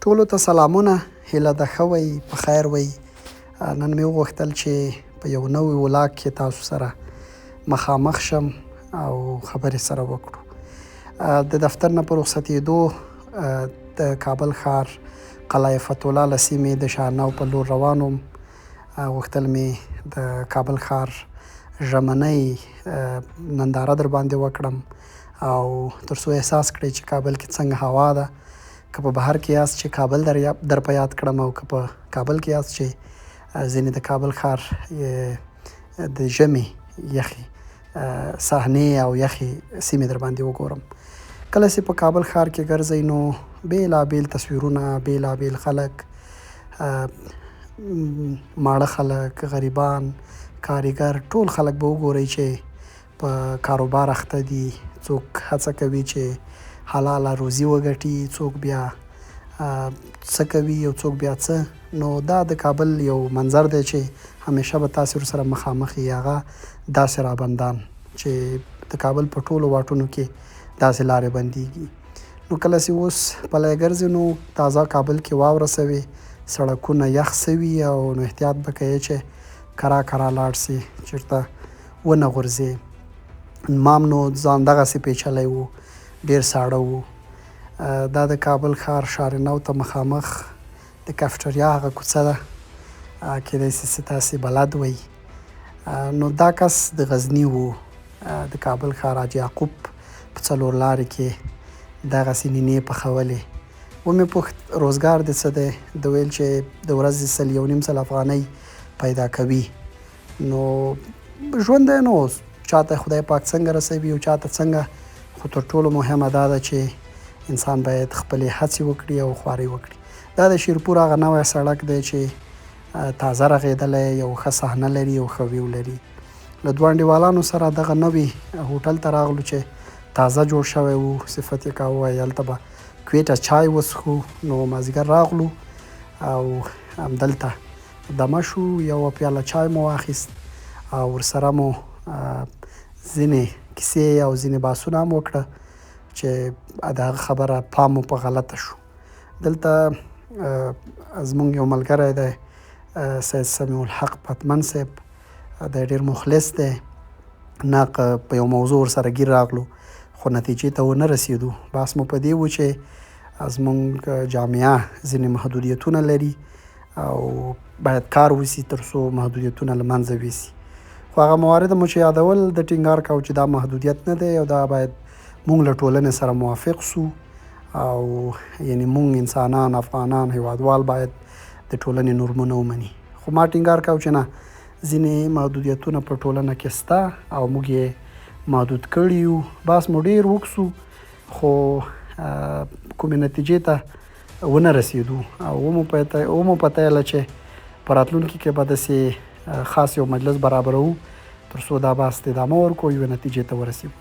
ټولو ته سلامونه، هیله ده ښه وئ، په خیر وئ. نن مې وغوښتل چې په یو نوي ولاګ کې تاسو سره مخامخ شم او خبرې سره وکړو. د دفتر نه په رخصتېدو د کابل ښار قلعه فتح الله له سیمې د شاهنو په لور روان وم. غوښتل مې د کابل ښار ژمنۍ ننداره در باندې وکړم او تر څو احساس کړئ چې کابل کې څنګه هوا ده. که په بهر کې یاست چې کابل در په یاد کړم، او که په کابل کې یاست چې ځینې د کابل ښار د ژمي یخې صحنې او یخې سیمې در باندې وګورم. کله چې په کابل ښار کې ګرځئ نو بېلابېل تصویرونه، بېلابېل خلک، ماړه خلک، غریبان، کارګر، ټول خلک به وګورئ چې په کاروبار اخته دي. څوک هڅه کوي چې حلاله روزي وګټي، څوک بیا څه کوي او څوک بیا څه. نو دا د کابل یو منظر دی چې همیشه به تاسې ورسره مخامخ یې. هغه داسې رابندان چې د کابل په ټولو واټونو کې داسې لارې بندېږي. نو کله چې اوس پلی ګرځې نو تازه کابل کې واوره سوې، سړکونه یخ سوي او نو احتیاط به کوې چې کرا لاړ سې، چېرته ونه غورځې. مام نو ځان دغسې پیچلی و، ډېر ساړه و. دا د کابل ښار شارنو ته مخامخ د کافټریا هغه کوڅه ده، کېدای شي چې تاسې بلد وئ. نو دا کس د غزني و، د کابل ښار حاجي یعقوب په څلور لارې کې دغسې نینې پخولې. ومې پوښت روزګار دې څه دی؟ د ویل چې د ورځې 1.5 افغانۍ پیدا کوي. نو ژوند دی، نو چاته خدای پاک څنګه رسوي او چاته څنګه، خو تر ټولو مهمه دا ده چې انسان باید خپلې هڅې وکړي او خواري وکړي. دا د شیرپور هغه نوی سړک دی چې تازه رغېدلی، یو ښه صحنه لري، یو ښه ویو لري. له دوه انډیوالانو سره دغه نوي هوټل ته راغلو چې تازه جوړ شوی و. صفت یې کاوه، وایي هلته به کویټه چای وڅښو. نو مازدیګر راغلو او همدلته دمه شو، یوه پیاله چای مو واخیست او ورسره مو ځینې کیسې او ځینې بحثونه هم وکړه چې د هغه خبره پام مو په غلطه شو. دلته زموږ یو ملګری دی سید سمیع الحق پتمن صاحب، دی ډېر مخلص دی. ناقه په یو موضوع ورسره ګیر راغلو خو نتیجې ته ونه رسېدو. بحث مو په دې و چې زموږ جامعه ځینې محدودیتونه لري او باید کار وشي تر څو محدودیتونه له منځه یوسي. خو هغه موارد مو چې یادول د ټینګار کاوه چې دا محدودیت نه دی او دا باید مونږ له ټولنې سره موافق سو، او یعنې مونږ انسانان، افغانان، هیوادوال باید د ټولنې نورمونه ومني. خو ما ټینګار کاوه چې نه، ځینې محدودیتونه په ټولنه کې شته او موږ یې محدود کړي یو. بحث مو ډېر وکړو خو کومې نتیجې ته ونه رسېدو او ومو پتیله چې په راتلونکي کې به داسې خاص یو مجلس برابروو تر څو دا بحث ته ادامه ورکړو، یوې نتیجې ته ورسېږو.